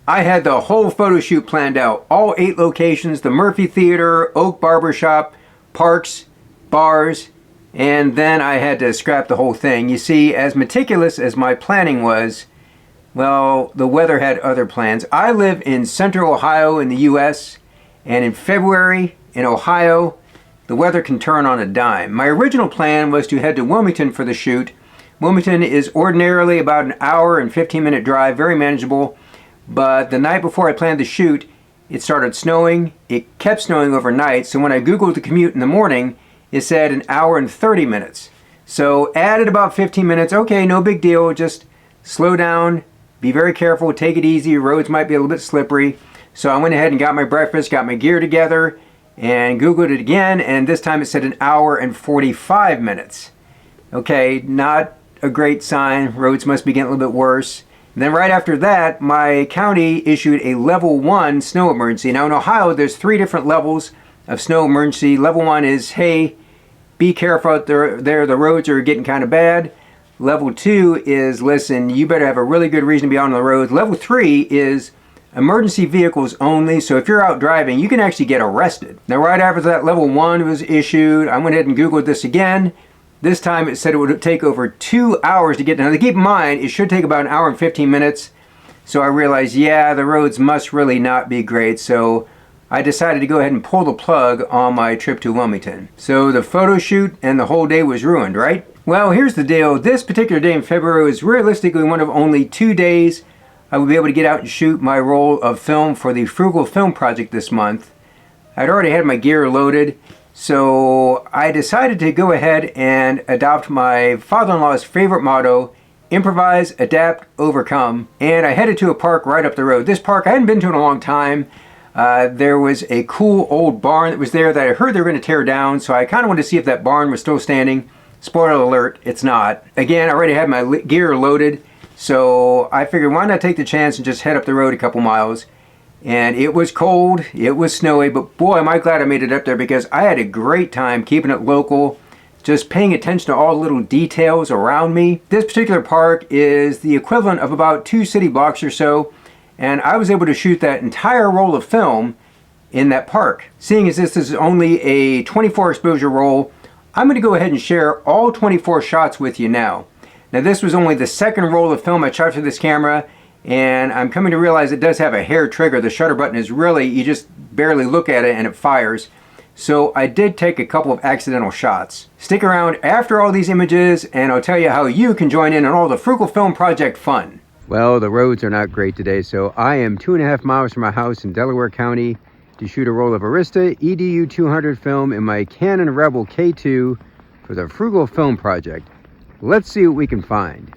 I had the whole photo shoot planned out. All 8 locations, the Murphy Theater, Oak Barbershop, parks, bars, and then I had to scrap the whole thing. You see, as meticulous as my planning was, well, the weather had other plans. I live in central Ohio in the US, and in February in Ohio, the weather can turn on a dime. My original plan was to head to Wilmington for the shoot. Wilmington is ordinarily about an hour and 15-minute drive, very manageable. But the night before I planned the shoot, it started snowing. It kept snowing overnight, so when I Googled the commute in the morning, it said an hour and 30 minutes. So added about 15 minutes, okay, no big deal, just slow down, be very careful, take it easy, roads might be a little bit slippery. So I went ahead and got my breakfast, got my gear together, and Googled it again, and this time it said an hour and 45 minutes. Okay, not a great sign, roads must be getting a little bit worse. And then right after that, my county issued a level 1 snow emergency. Now in Ohio, there's 3 different levels of snow emergency. Level 1 is, hey, be careful out there, the roads are getting kind of bad. Level 2 is, listen, you better have a really good reason to be on the road. Level 3 is emergency vehicles only, so if you're out driving, you can actually get arrested. Now right after that, level 1 was issued. I went ahead and Googled this again. This time it said it would take over 2 hours to get down. Now keep in mind, it should take about an hour and 15 minutes. So I realized, yeah, the roads must really not be great. So I decided to go ahead and pull the plug on my trip to Wilmington. So the photo shoot and the whole day was ruined, right? Well, here's the deal. This particular day in February was realistically one of only 2 days I would be able to get out and shoot my roll of film for the Frugal film project this month. I'd already had my gear loaded. So I decided to go ahead and adopt my father-in-law's favorite motto, improvise, adapt, overcome. And I headed to a park right up the road. This park I hadn't been to in a long time. There was a cool old barn that was there that I heard they were going to tear down. So I kind of wanted to see if that barn was still standing. Spoiler alert, it's not. Again, I already had my gear loaded. So I figured why not take the chance and just head up the road a couple miles. And it was cold, it was snowy, but boy am I glad I made it up there because I had a great time keeping it local, just paying attention to all the little details around me. This particular park is the equivalent of about 2 city blocks or so, and I was able to shoot that entire roll of film in that park. Seeing as this is only a 24 exposure roll, I'm going to go ahead and share all 24 shots with you now. Now this was only the second roll of film I shot for this camera, and I'm coming to realize it does have a hair trigger. The shutter button is really, you just barely look at it and it fires. So I did take a couple of accidental shots. Stick around after all these images and I'll tell you how you can join in on all the Frugal Film Project fun. Well, the roads are not great today, so I am 2.5 miles from my house in Delaware County to shoot a roll of Arista EDU 200 film in my Canon Rebel K2 for the Frugal Film Project. Let's see what we can find.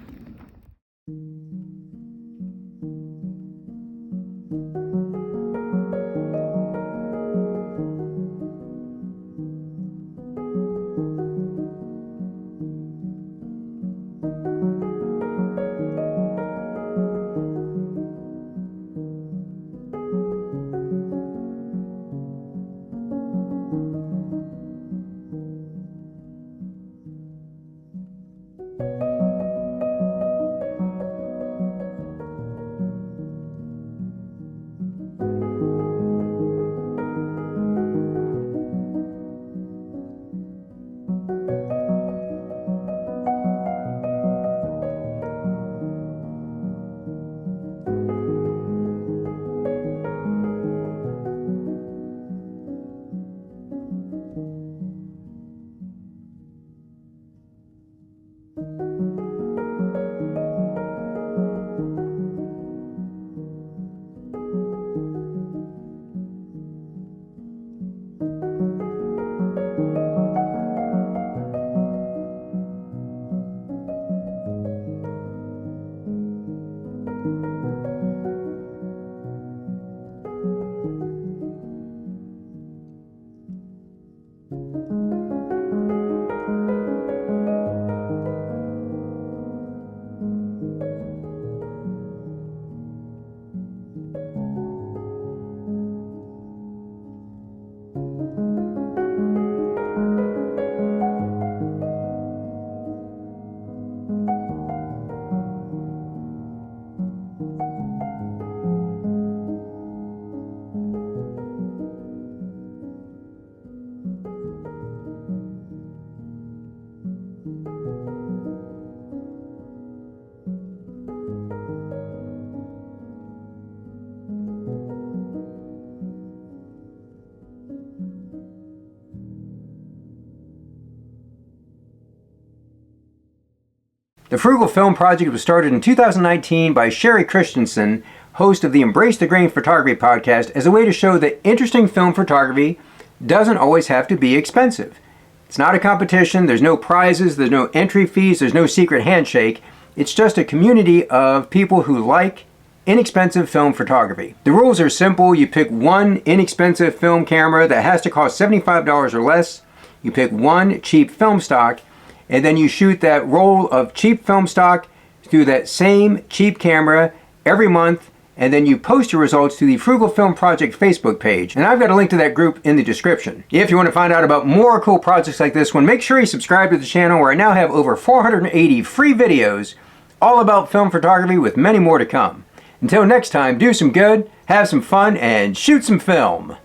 The Frugal Film Project was started in 2019 by Sherry Christensen, host of the Embrace the Grain Photography podcast, as a way to show that interesting film photography doesn't always have to be expensive. It's not a competition, there's no prizes, there's no entry fees, there's no secret handshake. It's just a community of people who like inexpensive film photography. The rules are simple. You pick one inexpensive film camera that has to cost $75 or less. You pick one cheap film stock, and then you shoot that roll of cheap film stock through that same cheap camera every month, and then you post your results to the Frugal Film Project Facebook page. And I've got a link to that group in the description. If you want to find out about more cool projects like this one, make sure you subscribe to the channel, where I now have over 480 free videos all about film photography, with many more to come. Until next time, do some good, have some fun, and shoot some film.